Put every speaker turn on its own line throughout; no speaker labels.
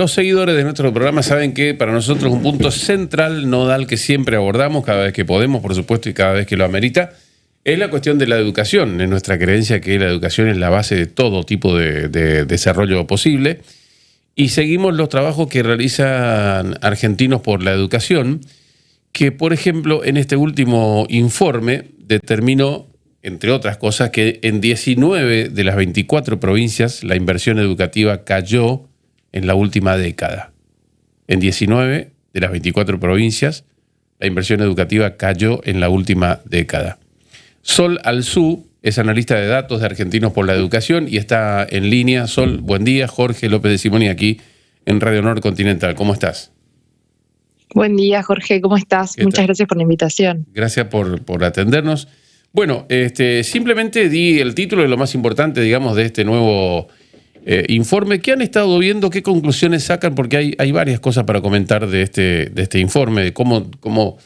Los seguidores de nuestro programa saben que para nosotros un punto central, nodal, que siempre abordamos cada vez que podemos, por supuesto, y cada vez que lo amerita, es la cuestión de la educación. Es nuestra creencia que la educación es la base de todo tipo de desarrollo posible. Y seguimos los trabajos que realizan Argentinos por la Educación, que, por ejemplo, en este último informe determinó, entre otras cosas, que en 19 de las 24 provincias la inversión educativa cayó en la última década. En 19 de las 24 provincias, la inversión educativa cayó en la última década. Sol Alzú es analista de datos de Argentinos por la Educación y está en línea. Sol, buen día. Jorge López de Simoni aquí en Radio Honor Continental. ¿Cómo estás?
Buen día, Jorge. ¿Cómo estás? Muchas gracias por la invitación.
Gracias por atendernos. Bueno, simplemente di el título de lo más importante, digamos, de este nuevo informe. ¿Qué han estado viendo? ¿Qué conclusiones sacan? Porque hay varias cosas para comentar de este informe, de cómo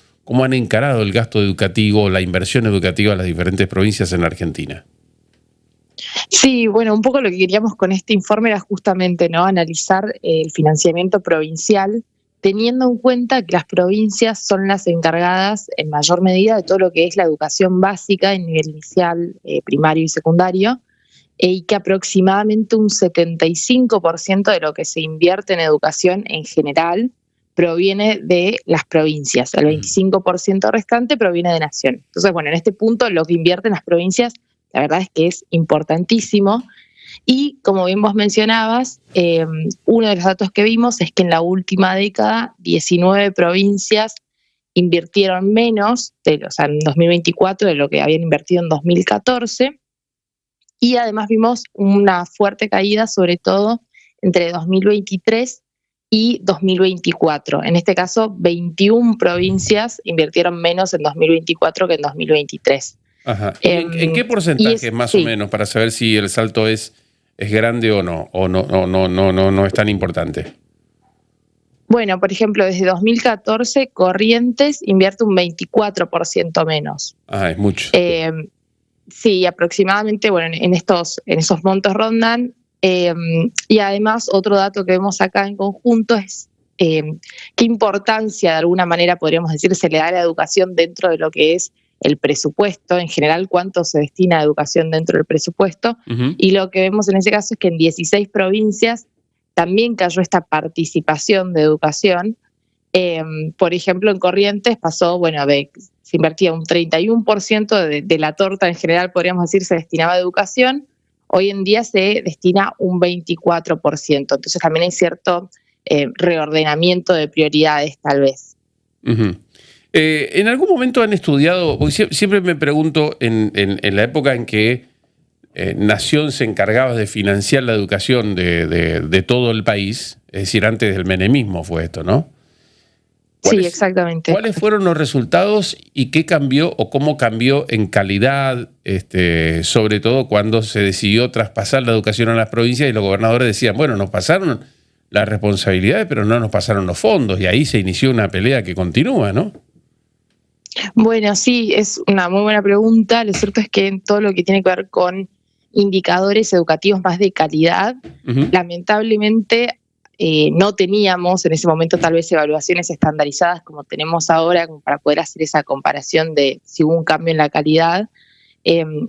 han encarado el gasto educativo, la inversión educativa en las diferentes provincias en la Argentina.
Sí, bueno, un poco lo que queríamos con este informe era justamente, ¿no?, analizar el financiamiento provincial, teniendo en cuenta que las provincias son las encargadas en mayor medida de todo lo que es la educación básica en nivel inicial, primario y secundario, y que aproximadamente un 75% de lo que se invierte en educación en general proviene de las provincias. El 25% restante proviene de Nación. Entonces, bueno, en este punto lo que invierten las provincias, la verdad es que es importantísimo. Y como bien vos mencionabas, uno de los datos que vimos es que en la última década 19 provincias invirtieron menos, en 2024, de lo que habían invertido en 2014. Y además vimos una fuerte caída, sobre todo entre 2023 y 2024. En este caso, 21 provincias invirtieron menos en 2024 que en 2023.
Ajá. ¿En qué porcentaje más o menos, para saber si el salto es grande o no es tan importante?
Bueno, por ejemplo, desde 2014, Corrientes invierte un 24% menos.
Ah, es mucho.
Sí, aproximadamente, bueno, en esos montos rondan. Y además, otro dato que vemos acá en conjunto es qué importancia, de alguna manera, podríamos decir, se le da a la educación dentro de lo que es el presupuesto, en general, cuánto se destina a educación dentro del presupuesto. Uh-huh. Y lo que vemos en ese caso es que en 16 provincias también cayó esta participación de educación. Por ejemplo, en Corrientes pasó, se invertía un 31% de la torta en general, podríamos decir, se destinaba a educación. Hoy en día se destina un 24%. Entonces también hay cierto reordenamiento de prioridades, tal vez.
Uh-huh. ¿En algún momento han estudiado, porque siempre me pregunto, en la época en que Nación se encargaba de financiar la educación de todo el país, es decir, antes del menemismo fue esto, ¿no?
Sí, exactamente.
¿Cuáles fueron los resultados y qué cambió o cómo cambió en calidad, sobre todo cuando se decidió traspasar la educación a las provincias y los gobernadores decían, bueno, nos pasaron las responsabilidades, pero no nos pasaron los fondos, y ahí se inició una pelea que continúa, ¿no?
Bueno, sí, es una muy buena pregunta. Lo cierto es que en todo lo que tiene que ver con indicadores educativos más de calidad, uh-huh, lamentablemente no teníamos en ese momento tal vez evaluaciones estandarizadas como tenemos ahora, como para poder hacer esa comparación de si hubo un cambio en la calidad.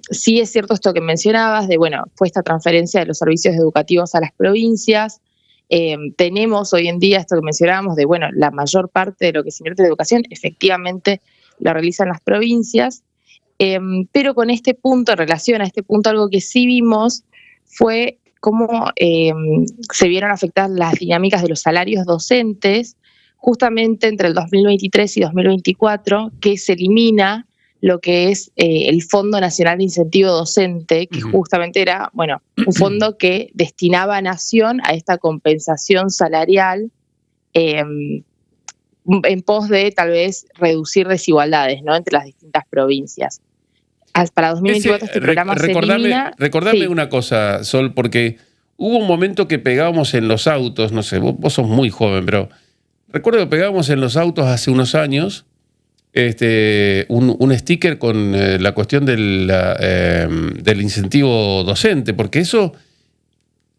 Sí es cierto esto que mencionabas, fue esta transferencia de los servicios educativos a las provincias. Tenemos hoy en día esto que mencionábamos de, la mayor parte de lo que se invierte en educación efectivamente lo realizan las provincias, pero con este punto, en relación a este punto, algo que sí vimos fue cómo se vieron afectadas las dinámicas de los salarios docentes justamente entre el 2023 y 2024, que se elimina lo que es el Fondo Nacional de Incentivo Docente, que justamente era, un fondo que destinaba a Nación a esta compensación salarial en pos de tal vez reducir desigualdades, ¿no?, entre las distintas provincias. Para 2024 este programa se elimina.
Recordame sí, una cosa, Sol, porque hubo un momento que pegábamos en los autos, no sé, vos sos muy joven, pero recuerdo que pegábamos en los autos hace unos años un sticker con la cuestión del incentivo docente, porque eso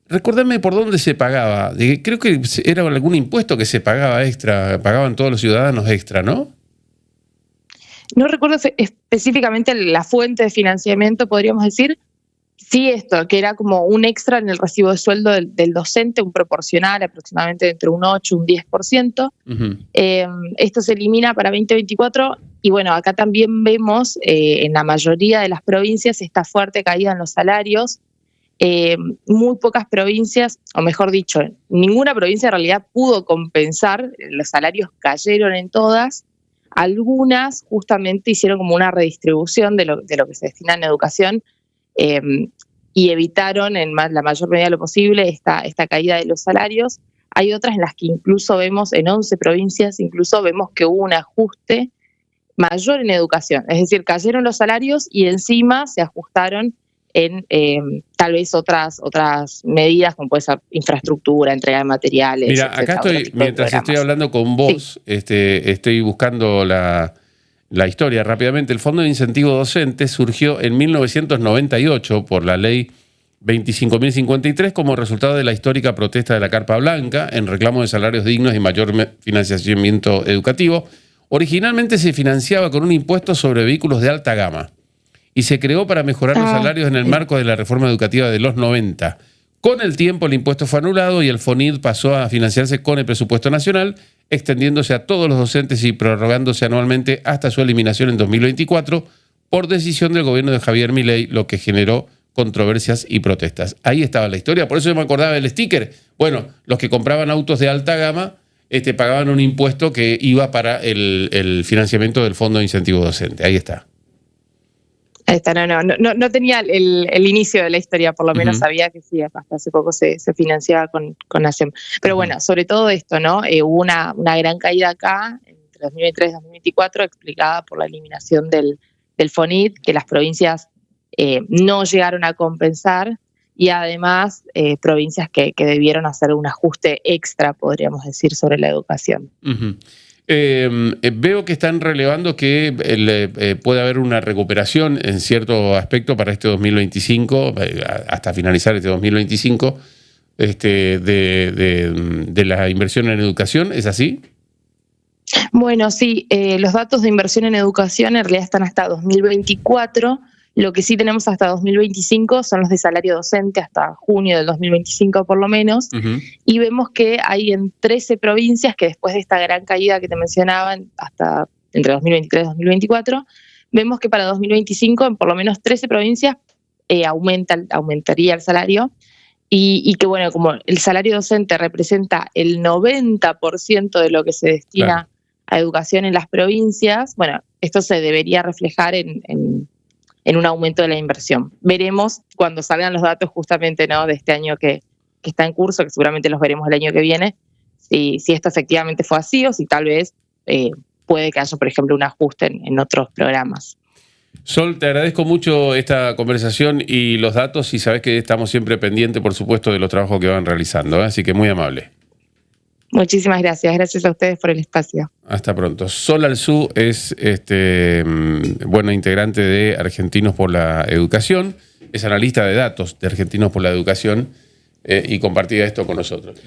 Recordame por dónde se pagaba. Creo que era algún impuesto que se pagaba extra, pagaban todos los ciudadanos extra, ¿no?
No recuerdo específicamente la fuente de financiamiento, podríamos decir. Sí, esto, que era como un extra en el recibo de sueldo del docente, un proporcional aproximadamente entre un 8 y un 10%.
Uh-huh.
Esto se elimina para 2024 y bueno, acá también vemos en la mayoría de las provincias esta fuerte caída en los salarios. Muy pocas provincias, o mejor dicho, ninguna provincia en realidad pudo compensar, los salarios cayeron en todas. Algunas justamente hicieron como una redistribución de lo que se destina en educación, y evitaron en la mayor medida de lo posible esta caída de los salarios. Hay otras en las que incluso vemos, en 11 provincias, incluso vemos que hubo un ajuste mayor en educación. Es decir, cayeron los salarios y encima se ajustaron en tal vez otras medidas, como puede ser infraestructura, entrega de materiales.
Mira, acá estoy, mientras estoy hablando con vos, sí. Estoy buscando la historia rápidamente. El Fondo de Incentivo Docente surgió en 1998 por la ley 25.053 como resultado de la histórica protesta de la Carpa Blanca en reclamo de salarios dignos y mayor financiamiento educativo. Originalmente se financiaba con un impuesto sobre vehículos de alta gama y se creó para mejorar los salarios en el marco de la reforma educativa de los 90. Con el tiempo el impuesto fue anulado y el FONID pasó a financiarse con el presupuesto nacional, extendiéndose a todos los docentes y prorrogándose anualmente hasta su eliminación en 2024 por decisión del gobierno de Javier Milei, lo que generó controversias y protestas. Ahí estaba la historia, por eso yo me acordaba del sticker. Bueno, los que compraban autos de alta gama pagaban un impuesto que iba para el financiamiento del Fondo de Incentivo Docente. Ahí está.
Ahí está, no tenía el inicio de la historia, por lo menos sabía que sí, hasta hace poco se financiaba con ASEM. Pero bueno, sobre todo esto, ¿no? Hubo una gran caída acá entre 2023 y 2024 explicada por la eliminación del FONID, que las provincias no llegaron a compensar y además provincias que debieron hacer un ajuste extra, podríamos decir, sobre la educación.
Uh-huh. Veo que están relevando que puede haber una recuperación en cierto aspecto para este 2025, hasta finalizar este 2025, de la inversión en educación. ¿Es así?
Bueno, sí, los datos de inversión en educación en realidad están hasta 2024. Lo que sí tenemos hasta 2025 son los de salario docente, hasta junio del 2025 por lo menos, y vemos que hay en 13 provincias que después de esta gran caída que te mencionaba, hasta entre 2023 y 2024, vemos que para 2025 en por lo menos 13 provincias aumentaría el salario, y que bueno, como el salario docente representa el 90% de lo que se destina a educación en las provincias, bueno, esto se debería reflejar en un aumento de la inversión. Veremos cuando salgan los datos justamente, ¿no?, de este año que está en curso, que seguramente los veremos el año que viene, si esto efectivamente fue así o si tal vez puede que haya, por ejemplo, un ajuste en otros programas.
Sol, te agradezco mucho esta conversación y los datos y sabes que estamos siempre pendientes, por supuesto, de los trabajos que van realizando, así que muy amable.
Muchísimas gracias. Gracias a ustedes por el espacio.
Hasta pronto. Sol Alzú es integrante de Argentinos por la Educación, es analista de datos de Argentinos por la Educación y compartía esto con nosotros.